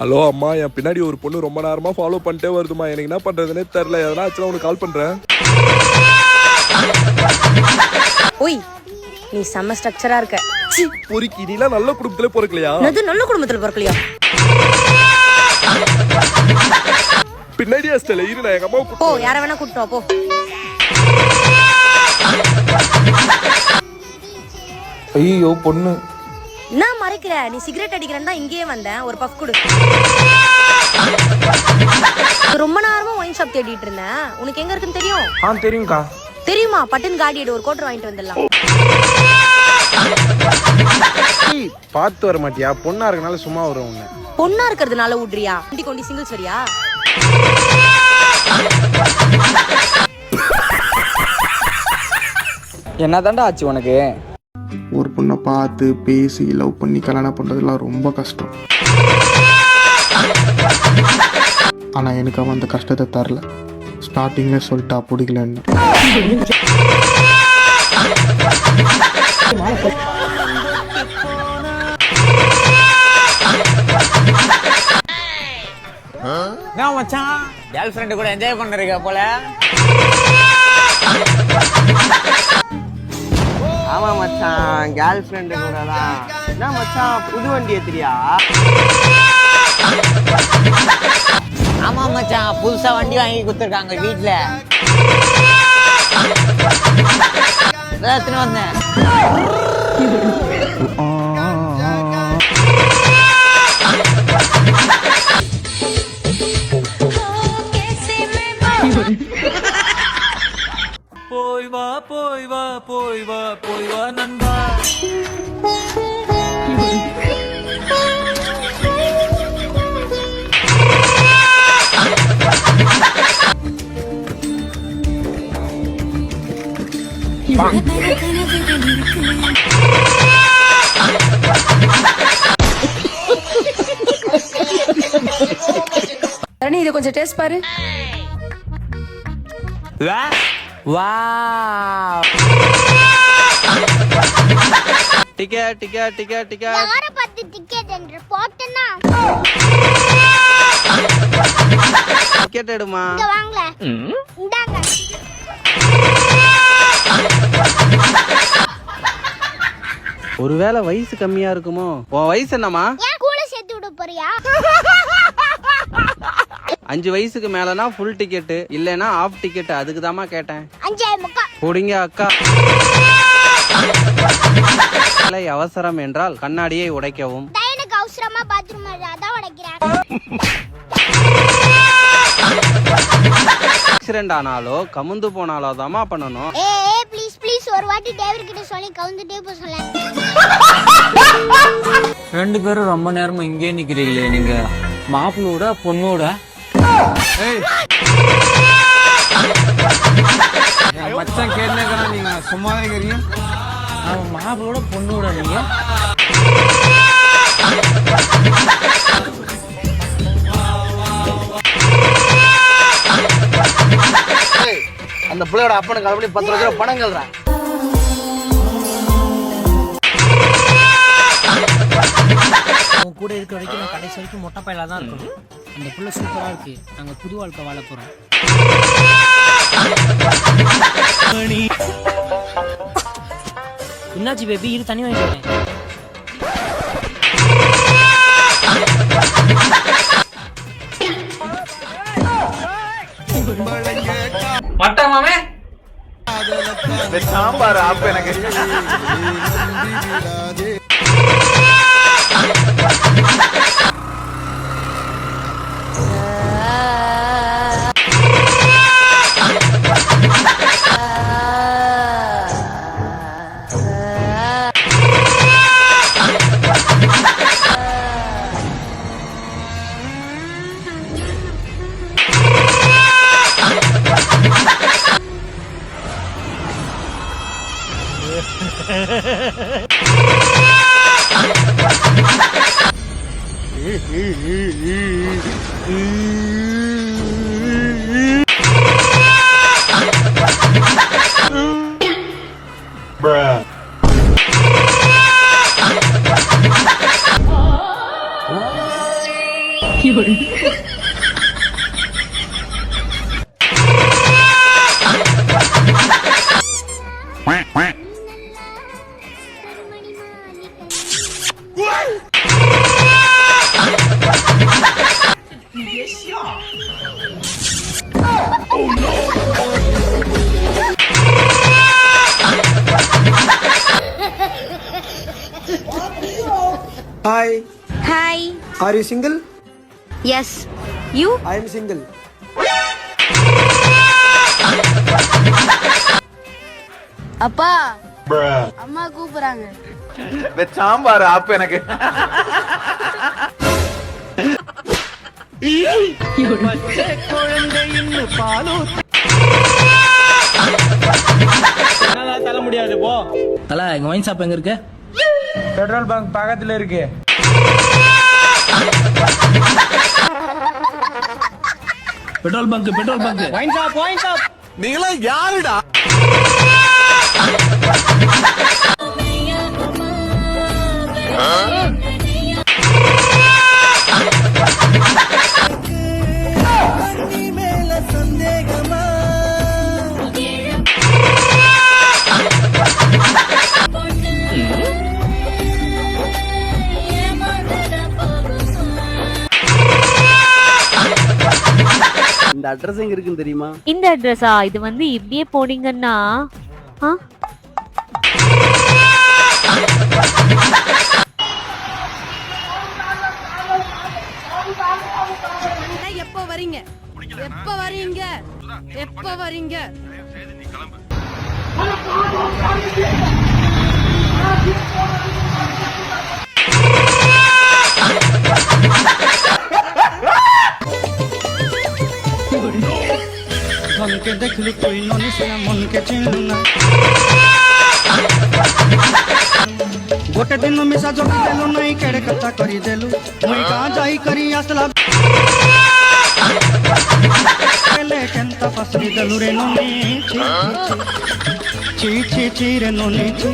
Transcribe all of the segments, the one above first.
Hello அம்மா, என் பின்னாடி ஒரு பொண்ணு ரொம்ப நேரமா ஃபாலோ பண்ணிட்டே வருதுமா. எனக்கு என்ன பண்றதுன்னே தெரியல. எதனா ஆச்சுன்னா உனக்கு கால் பண்றேன். ஓய், நீ செம்ம ஸ்ட்ரக்சரா இருக்க. பொறுக்கி, நீலாம் நல்ல குடும்பத்துல பிறக்கலையா? நல்ல குடும்பத்துல பிறக்கலையா? பின்னாடி ஹாஸ்டல்ல இரு, நான் எங்க அம்மா போ, யார வேணா கூட்டிட்டு போ. ஐயோ பொண்ணு, என்ன மறைக்கிற? நீ சிகரெட் அடிக்கிறேன்னு தான் இங்கேயே வந்தேன். ஒரு பஃப் கொடு. ரொம்ப நேரமா ஒயின் ஷாப் தேடிட்டு இருந்தேன். உனக்கு எங்க இருக்குன்னு தெரியும்? தெரியும்க்கா. தெரியுமா? பட்டன் காடி எடு, ஒரு கோட்டர் வாங்கிட்டு வந்துடலாம். பார்த்து வர மாட்டியா? பொண்ணா இருக்கனால சும்மா வரும். உன்ன பொண்ணா இருக்கிறதுனால விட்றியா? வண்டி கொண்டி சிங்கிள்ஸ் வரியா? என்ன தாண்டா ஆச்சு உனக்கு? ஒரு பொண்ணை பார்த்து பேசி லவ் பண்ணி கல்யாணம் பண்ணுறதுலாம் ரொம்ப கஷ்டம். ஆனால் எனக்கு அவன் அந்த கஷ்டத்தை தரல. ஸ்டார்டிங்ல சொல்லிட்டா பிடிக்கலன்னு. மச்சான், கேர்ள் ஃப்ரெண்டு கூட என்ஜாய் பண்ணிருக்க போல. ஆமா மச்சான், கேர்ள் ஃப்ரெண்டு கூட தான். என்ன மச்சான், புது வண்டி ஏத்துறியா? ஆமா மச்சான், புதுசா வண்டி வாங்கி கொடுத்துருக்காங்க வீட்டுல. எத்தனை வந்தேன். போய் வா போய் வா போய் வா போய் வா நண்பா. தரணி, இதை கொஞ்சம் டேஸ்ட் பாரு. Wow, ticket ticket ticket ticket. யாரை பார்த்து டிக்கெட் என்று போட்டேன்னா டிக்கெட் எடுமா. இங்க வாங்கல, இந்தாங்க. ஒருவேளை வயசு கம்மியா இருக்குமோ? உன் வயசு என்னமா? ஏன் கூட சேர்த்து விட போறியா? 5 வயசுக்கு மேலனா ஃபுல் டிக்கெட், இல்லனா ஆஃப் டிக்கெட். அதுக்கு தாமா கேட்டேன். 5.25. போடுங்க அக்கா. அவசரம் என்றால் கண்ணாடியை உடைக்கவும். எனக்கு அவசரமா பாத்ரூம் அதான் உடைக்கிறேன். ஆக்சிடென்ட் ஆனாலோ கமுந்து போனாலோ தாமா பண்ணணும். ஏய் ப்ளீஸ் ப்ளீஸ், ஒரு வாட்டி டிரைவர் கிட்ட சொல்லி கவுந்துட்டே போ சொல்ல. ரெண்டு பேரும் ரொம்ப நேரமா இங்கே நிக்கிறீங்களே, நீங்க மாப்பிளோட பொண்ணோட? மச்சான் கேட்டேன், நீங்க சும்மாவே இருக்கிறீங்க. அவன் மாப்பிளோட பொண்ணோட நீங்க? அந்த பிள்ளையோட அப்பனுக்கு அப்படி 10 லட்சம் ரூபாய் பணம் கல்றான். உன் கூட இருக்கிற வரைக்கும் நான் கடைசி வரைக்கும் மொட்டை பையலா தான் இருக்கணும். அந்த புள்ள சூப்பரா இருக்கு. நாங்க புது வாழ்க்கை வாழ போறோம். என்னாச்சு பேபி? இரு, தண்ணி வாங்கிட்டு வரேன். மட்டா மாமே சாம்பார் அப்ப எனக்கு Hi, hi are you single? Yes you I am single. அப்பா அம்மா கூப்பிடுறாங்க. சாம்பார் ஆப்பு எனக்கு தல எங்க ஒயின் ஷாப் எங்க இருக்கு? பெட்ரோல் பங்க் பக்கத்துல இருக்கு. பெட்ரோல் பங்க் ஒயின் ஷாப் நீங்களா யாருடா? இந்த அட்ரஸ் எங்க இருக்குன்னு தெரியுமா? இந்த அட்ரஸா? இது வந்து இப்படியே போனீங்கன்னா எப்போ வரீங்க? எப்போ வரீங்க? எப்போ வரீங்க? মনকে দেখলি তুই ননিস না মনকে চিনলু না গোটে দিন মিশা জটি দেলু নাই কেড়ে কথা করি দেলু মুই কা যাই করি আসলা এলে কেনতা ফাসরি দেলু রে ননি ছি ছি ছি রে ননি ছি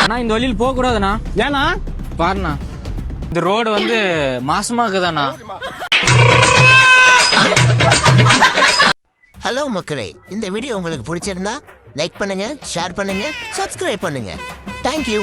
ஆனா இந்த வழியில் போக கூடாதுண்ணா. ஏனா பாருண்ணா, இந்த ரோடு வந்து மாசமாக்குதாண்ணா. ஹலோ மக்களே, இந்த வீடியோ உங்களுக்கு பிடிச்சிருந்தா லைக் பண்ணுங்க, ஷேர் பண்ணுங்க, சப்ஸ்கிரைப் பண்ணுங்க. தேங்க்யூ.